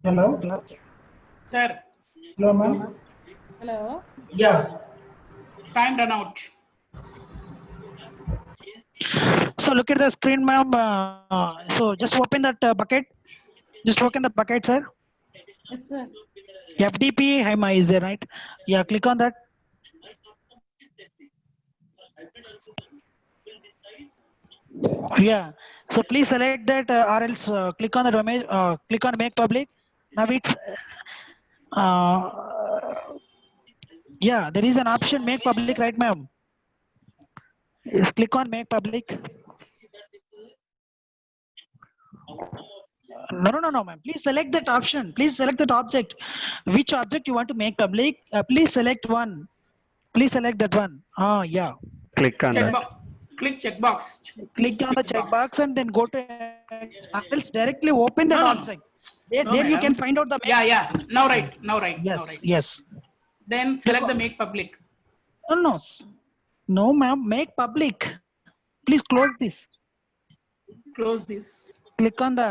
Hello. Sir, Hello, ma'am. Hello. Yeah. time run out. So look at the screen, ma'am. So just open that bucket. Just open the bucket, sir. Yes, sir. FDP HEMA is there, right? Yeah, click on that. Yeah. So please select that, or else click on the image. Click on make public. Now it's yeah. There is an option make public, right, ma'am? Yes, click on make public. No, ma'am. Please select that option. Please select that object. Which object you want to make public? Please select one. Please select that one. Yeah. Click on that. Checkbox. Click checkbox. Click on the checkbox and then go to else directly open that No. object. There, No, there you madam. can find out the Yeah. Now right. Yes, yes. Then select the make public. No, ma'am. Make public. Please close this. Close this. Click on the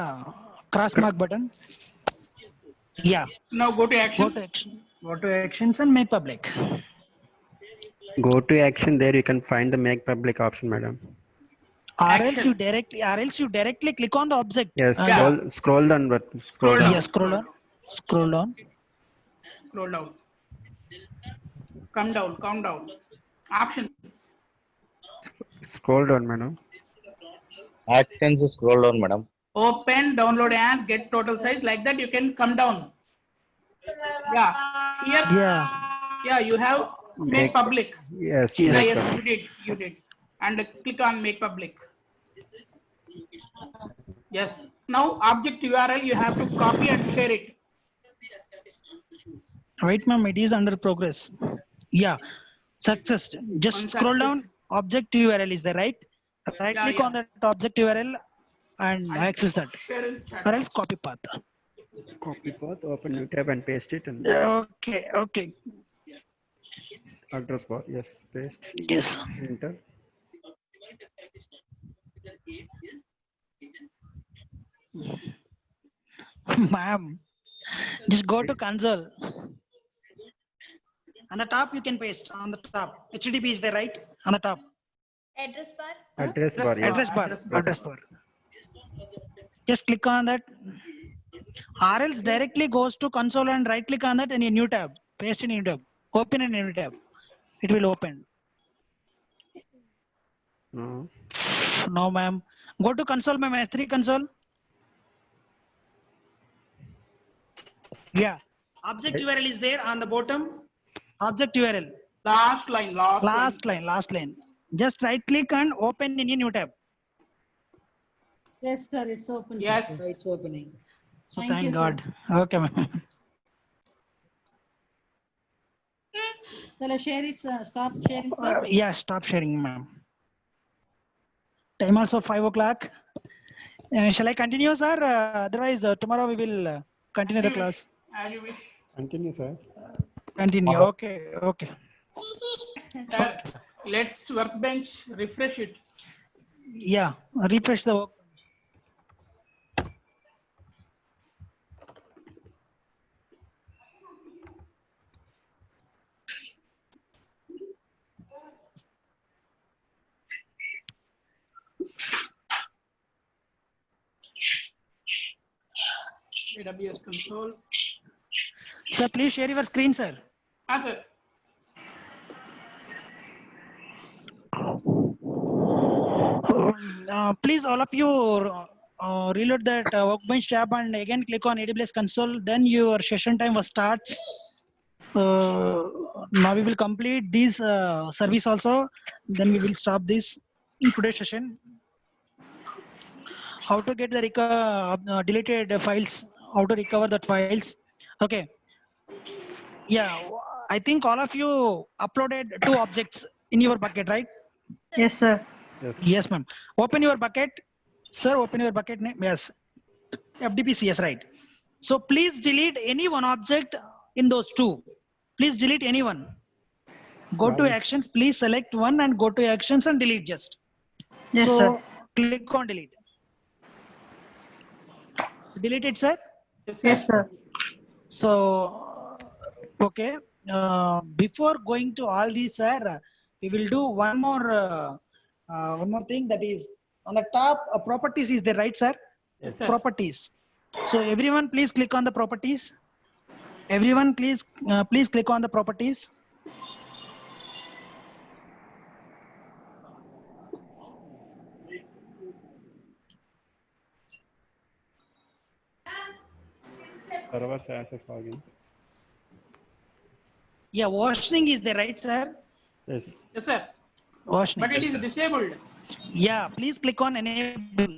cross mark button. Yeah. Now go to action. Go to action. Go to actions and make public. Go to action. There you can find the make public option, madam. Or Action. else you directly click on the object. Yes. Yeah. Scroll down. But Scroll down. Yes, scroll on. Scroll on. Scroll down. Come down. Options. Scroll down, madam. Actions scroll down, madam. Open, download and get total size. Like that you can come down. Yeah. Here. Yeah. You have make public. Yes. Yes. make Yes, public. you did. And click on make public. Yes. Now object URL you have to copy and share it. Wait, ma'am. It is under progress. Yeah. Success. Just On scroll down. success. Object URL is there, right? Right Yeah, click yeah. on that object URL and access that. Share in chat Or else box. copy path. Copy path. Open new tab and paste it. And Okay. address bar. Yes. Paste. Yes. Enter. Ma'am, just go to console. On the top, you can paste on the top. HTTP is there, right? On the top. Address bar. Address bar. Yes. Address bar. Just click on that. Or else directly goes to console and right click on that in a new tab. Paste in a new tab. Open in a new tab. It will open. No. No, ma'am. Go to console, ma'am. S3 console. Yeah. Object URL is there on the bottom. Object URL. Last line. Last line. Just right click and open in a new tab. Yes, sir. It's open. Yes. It's opening. So Thank you, thank sir. God. Okay, ma'am. Shall I share it, sir? Stop sharing, sir? Yeah, stop sharing, ma'am. Time also 5 o'clock. Shall I continue, sir? Otherwise, tomorrow we will continue the class. As you wish. Continue, sir. Continue. Okay. Sir, let's workbench refresh it. Yeah, refresh the work. AWS console. Sir, please share your screen, sir. Sir. Please, all of you, reload that workbench tab and again click on AWS console. Then your session time starts. Now we will complete this service also. Then we will stop this in today's session. How to get the deleted files? How to recover the files? Okay. Yeah, I think all of you uploaded 2 objects in your bucket, right? Yes, sir. Yes. Yes, ma'am. Open your bucket. Sir, open your bucket name. Yes. FDPCS, right. So please delete any one object in those 2. Please delete any one. Go to actions. Please select one and go to actions and delete just. Yes, so, sir. Click on delete. Delete it, sir. Yes, sir. So, okay. Before going to all these, sir, we will do one more thing, that is on the top. Properties is there, right, sir? Yes, sir. Properties. So everyone, please click on the properties. Everyone, please click on the properties. Server access login. Yeah, washing is there, right, sir? Yes. Yes, sir. Washing. But it is disabled. Yeah, please click on enable.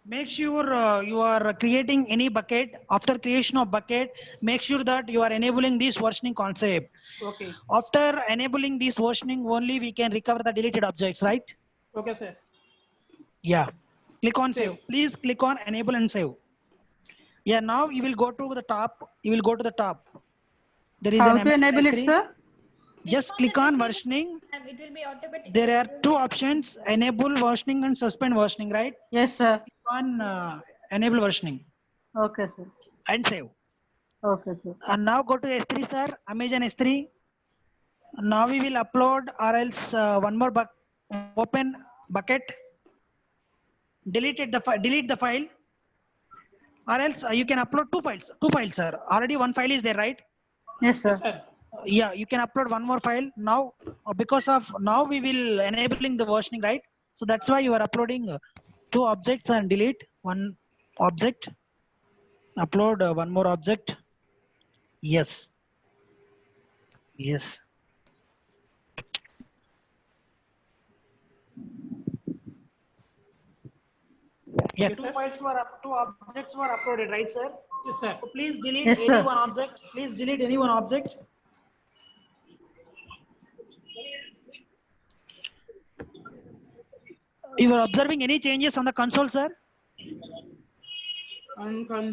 Make sure you are creating any bucket. After creation of bucket, make sure that you are enabling this versioning concept. Okay. After enabling this versioning, only we can recover the deleted objects, right? Okay, sir. Yeah. Click on Save. save. Please click on enable and save. Yeah, now you will go to the top. You will go to the top. There is How an to enable it, S3. sir? Just click on versioning. And it will be automatic. There are two options: enable versioning and suspend versioning, right? Yes, sir. Click on enable versioning Okay, sir. and save. Okay, sir. And now go to S3, sir. Amazon S3. Now we will upload, or else one more open bucket. Delete the file, or else you can upload two files, sir. Already one file is there, right? Yes, sir. Yes, sir. Yeah, you can upload one more file now. Because of now we will enabling the versioning, right? So that's why you are uploading two objects and delete one object. Upload one more object. Yes. Yes. Yeah, Okay, sir. two objects were uploaded, right, sir? Yes, sir. So please delete Yes, any sir. one object. Please delete any one object. You are observing any changes on the console, sir?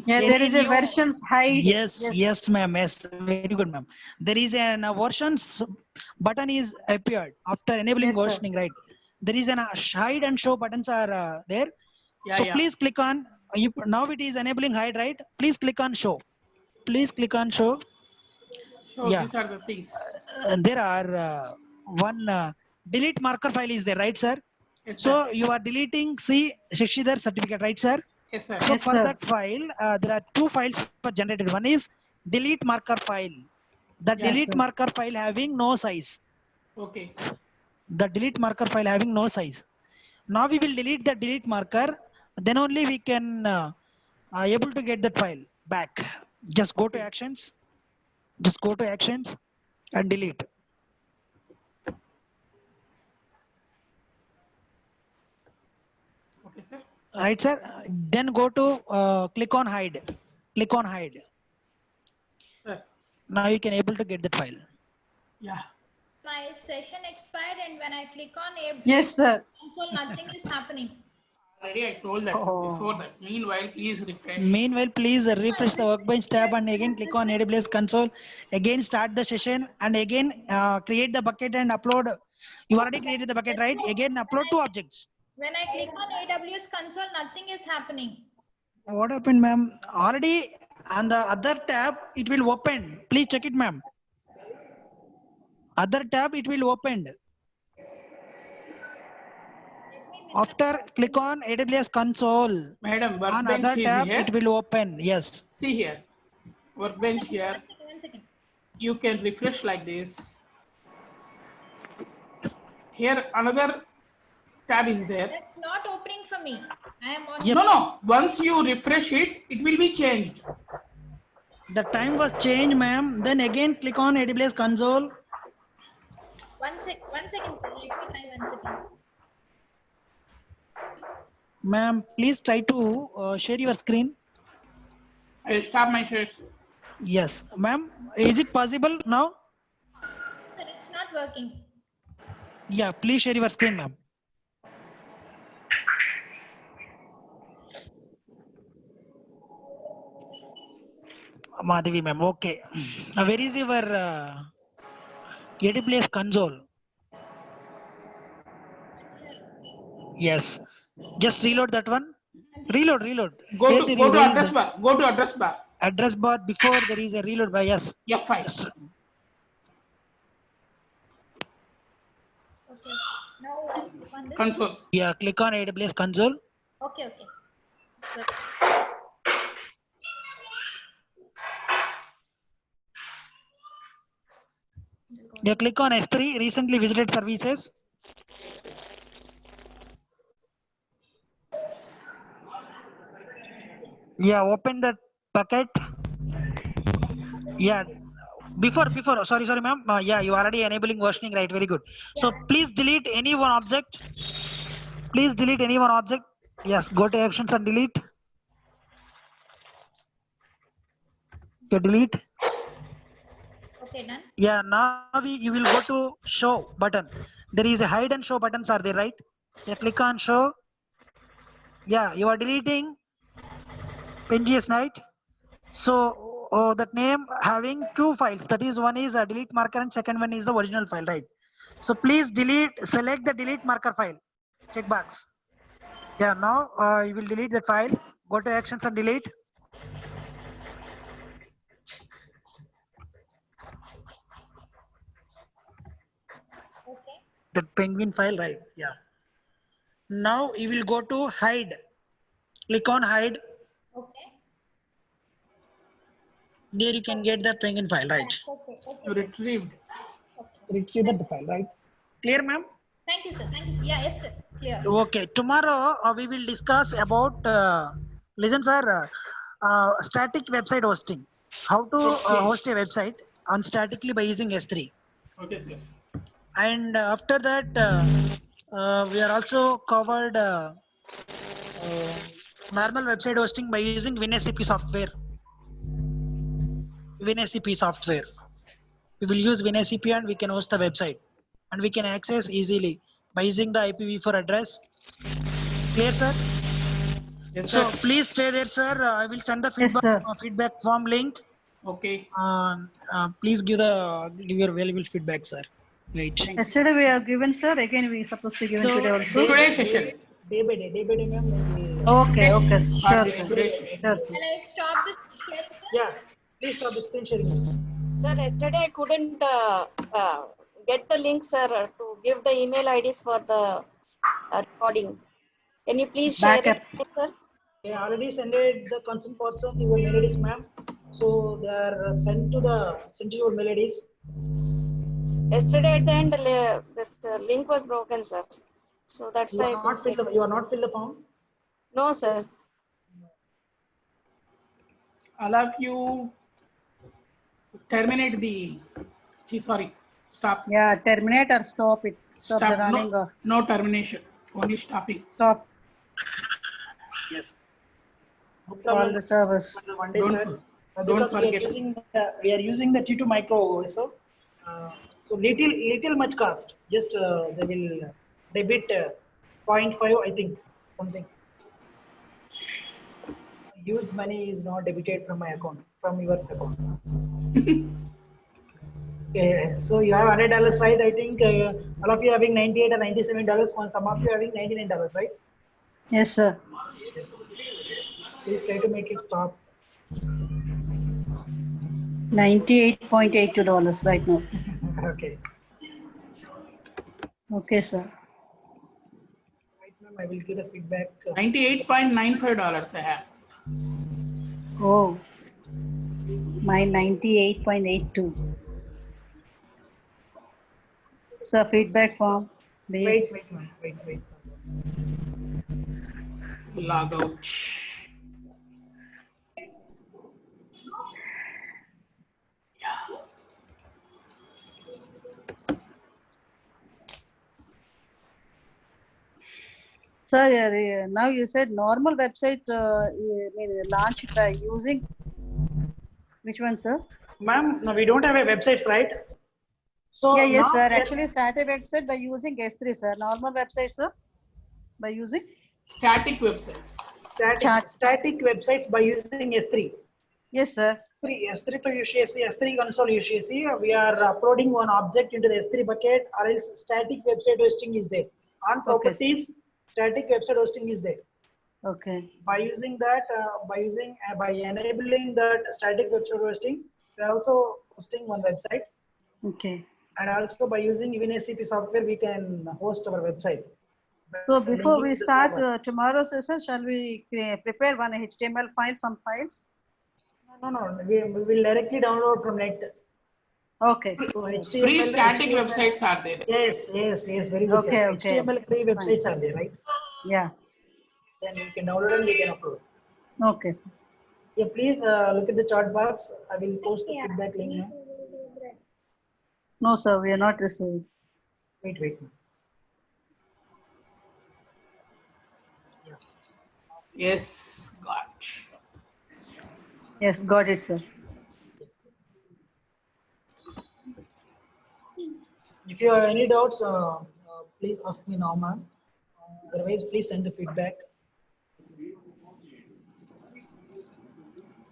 Yeah, there is a new- versions hide. Yes, ma'am. Yes, very good, ma'am. There is an versions button is appeared after enabling Yes, sir. versioning, right? There is an hide and show buttons are there. Yeah, So yeah. please click on. Now it is enabling hide, right? Please click on show. Please click on show. So Yeah. these are the things. There are one delete marker file is there, right, sir? Yes, sir. So you are deleting C Shishidhar certificate, right, sir? Yes, sir. So Yes, for sir. that file, there are two files generated. One is delete marker file. The Yes, delete sir. marker file having no size. Okay. The delete marker file having no size. Now we will delete the delete marker. Then only we can able to get that file back. Just go to actions. Just go to actions and delete. Okay, sir. Right, sir. Then go to click on hide. Click on hide. Sir. Now you can able to get that file. Yeah. My session expired, and when I click on a Yes, sir. console, nothing is happening. Already I told that Oh. before that. Meanwhile, please refresh. Meanwhile, please refresh the workbench tab and again click on AWS console. Again start the session and again create the bucket and upload. You already created the bucket, right? Again upload two objects. When I click on AWS console, nothing is happening. What happened, ma'am? Already on the other tab, it will open. Please check it, ma'am. Other tab, it will open. After click on AWS console. Madam, On workbench other is tab, here. it will open. Yes. See here. Workbench here. One second. You can refresh like this. Here another tab is there. It's not opening for me. I am on. Yep. No. Once you refresh it, it will be changed. The time was changed, ma'am. Then again click on AWS console. One second. Let me try 1 second. Ma'am, please try to share your screen. I will stop my share. Yes, ma'am. Is it possible now? Sir, it's not working. Yeah, please share your screen, ma'am. Madhavi, ma'am. Okay. Now, where is your AWS console? Yes. Just reload that one. Reload. Go Where to did go you to raise address the- bar. Go to address bar. address bar before there is a reload by yes. F5. Okay. Now I click on this. Console. Yeah, click on AWS console. Okay, okay. Good. Yeah, click on S3 recently visited services. Yeah, open that bucket. Yeah, before sorry ma'am. Yeah, you already enabling versioning, right? Very good. So please delete any one object. Please delete any one object. Yes, go to actions and delete. Okay, delete. Okay, done. Yeah, now you will go to show button. There is a hide and show buttons are there, right? Yeah, click on show. Yeah, you are deleting PNGs, right? So that name having two files. That is, one is a delete marker and second one is the original file, right? So please delete. Select the delete marker file. Checkbox. Yeah, now you will delete the file. Go to actions and delete. Okay. The penguin file, right? Yeah. Now you will go to hide. Click on hide. Okay. There you can get the penguin file, right? Okay. You Okay. retrieved. Retrieve the file, right? Clear, ma'am? Thank you, sir. Thank you. Sir. Yeah, yes, sir. Clear. Okay. Tomorrow we will discuss about listen, sir. Static website hosting. How to Okay. host a website on statically by using S3. Okay, sir. And after that, we are also covered normal website hosting by using WinSCP software. WinSCP software. We will use WinSCP and we can host the website, and we can access easily by using the IPv4 address. Clear, sir? Yes, So sir. please stay there, sir. I will send the Yes, feedback, sir. feedback form link. Okay. Please give your valuable feedback, sir. Wait. Yesterday we have given, sir. Again we supposed to give it today also. Today's session. Day by day, ma'am. Okay, okay, Or sure, this sir. today's session. Sure, sir. Can I stop this sharing, sir? Yeah. Please stop the screen sharing. Sir, yesterday I couldn't get the link, sir, to give the email IDs for the recording. Can you please share it, Backups. sir? I already sent it the concerned person your mail IDs, ma'am. So they are sent to your mail IDs. Yesterday at the end, this link was broken, sir. So that's You why are not filled the form. no, sir. All of you terminate the. Sorry. Stop. Yeah, terminate or stop it. Stop the running No, or no termination. Only stopping. stop Yes. No all problem. the servers. One day, Don't sir. don't Because forget. we are using the T2 micro, so little much cost. Just they will debit 0.5, I think, something. Used money is not debited from my account, from your account. Okay, so you have $100, right? I think all of you having $98 or $97, and some of you having $99, right? Yes, sir. Please try to make it stop. $98.82 right now. Okay. Okay, sir. Right, ma'am. I will give the feedback. $98.95 I have. Oh, my 98.82. Sir, feedback form, please. Wait, ma'am. Wait. Log out. Sir, now you said normal website launch by using which one, sir? Ma'am, no, we don't have a websites, right? So Yeah, yes, now sir. we are- Actually, start a website by using S3, sir. Normal website, sir, by using Static websites. static websites by using S3. yes, sir. S3 to UCSC, S3 console UCSC. We are uploading one object into the S3 bucket, or else static website hosting is there. On properties, static website hosting is there. Okay. By using that, by enabling that static web server hosting, we are also hosting one website, Okay. and also by using even SCP software, we can host our website. So by before linking we with the start server. tomorrow's session, shall we prepare one HTML file, some files? No, we will directly download from net. Okay. So HTML, Free static HTML. websites are there. Yes, very good, Okay, sir. okay. HTML free Fine. websites are there, right? Yeah. Then we can download and we can upload. Okay. Sir. Yeah, please look at the chat box. I will post the feedback link now. No, sir, we are not receiving. Wait. Yes, got. Yes, got it, sir. If you have any doubts, please ask me now, ma'am. Otherwise, please send the feedback.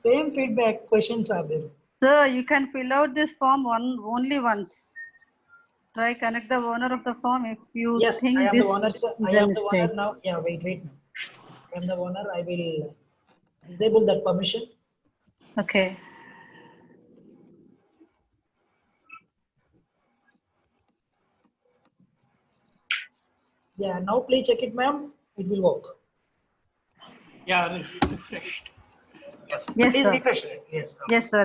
Same feedback questions are there. Sir, you can fill out this form only once. Try connect the owner of the form if you Yes, think I am this the owner, sir. is I a am the owner mistake. now. Yeah, wait. I am the owner. I will disable that permission. Okay. Yeah, now please check it, ma'am. It will work. Yeah, refreshed. Yes. Yes, Please sir. refresh it. Yes. Yes, sir.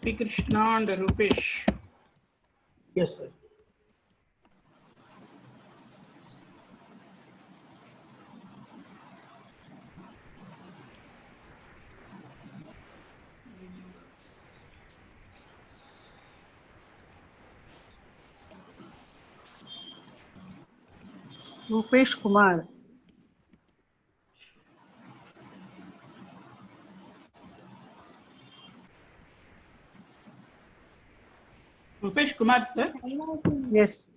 P. Krishna and Rupesh. Yes, sir. Rupesh Kumar. Rupesh Kumar, sir. Yes.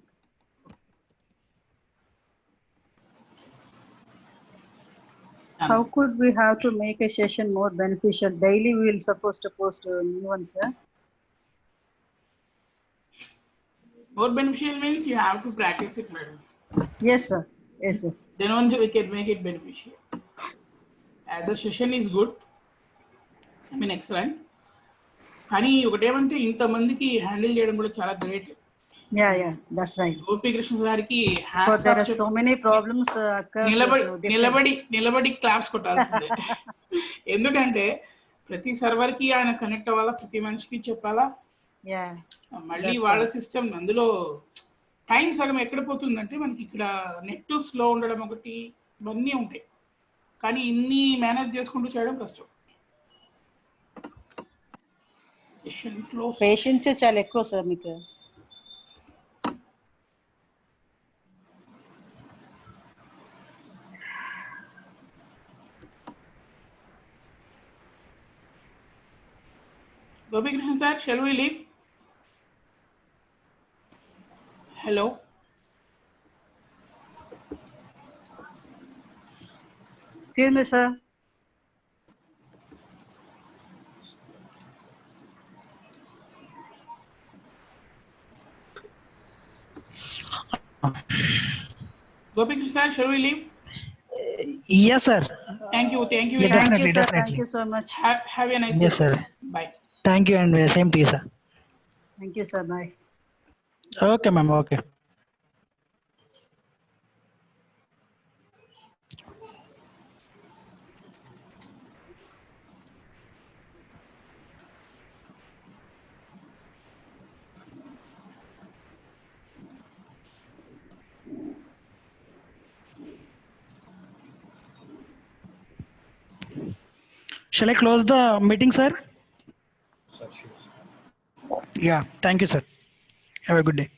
How could we have to make a session more beneficial? Daily we will supposed to post new ones, sir. More beneficial means you have to practice it, madam. Yes, sir. Yes. Then only we can make it beneficial. As the session is good, I mean excellent. కానీ ఒకటేమంటే ఇంతమందికి handle చేయడం కూడా చాలా great. Yeah, that's right. Gopi Krishna గారికి But there are so many problems నిలబడి claps కొట్టాల్సిందే. ఎందుకంటే ప్రతి server కి ఆయన కనెక్ట్ అవ్వాలా, ప్రతి మనిషికి చెప్పాలా. మళ్ళీ వాళ్ళ సిస్టమ్ అందులో టైం సగం ఎక్కడ పోతుందంటే మనకి ఇక్కడ నెట్ స్లో ఉండడం ఒకటి, ఇవన్నీ ఉంటాయి. కానీ ఇన్ని మేనేజ్ చేసుకుంటూ చేయడం కష్టం. పేషెన్స్ చాలా ఎక్కువ సార్ మీకు. Gopi Krishna sir, shall we leave? Hello. Excuse me, sir. Gopi Krishna sir, shall we leave? Yes, sir. Thank you. Yeah, definitely. Thank you so much. Have a nice day. Yes, sir. Bye. Thank you, and same to you, sir. Thank you, sir. Bye. Okay, ma'am. Okay. Shall I close the meeting, sir? Sir, sure. Yeah. Thank you, sir. Have a good day.